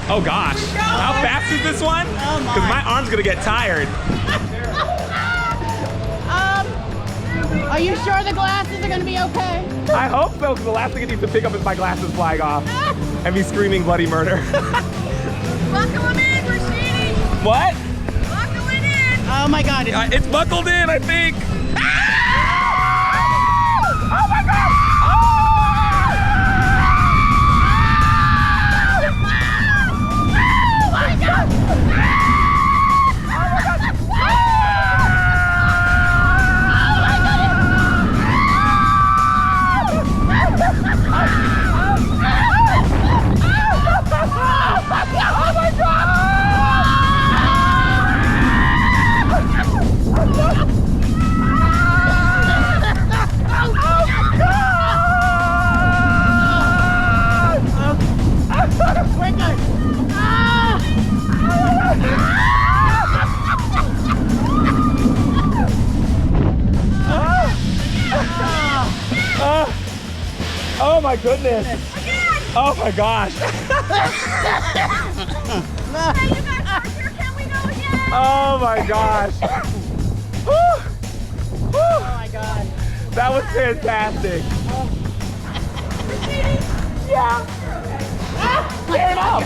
Oh gosh. How fast is this one? Because my arm's gonna get tired. Are you sure the glasses are gonna be okay? I hope so, because the last thing it needs to pick up is my glasses flying off and me screaming bloody murder. Buckle in, Rashidi. What? Buckle in. Oh my God. It's buckled in, I think. Oh my God! Oh my God! Oh my goodness. Oh my gosh. Hey, you guys are here. Can we go again? Oh my gosh. Oh my God. That was fantastic. Yeah. Tear it up.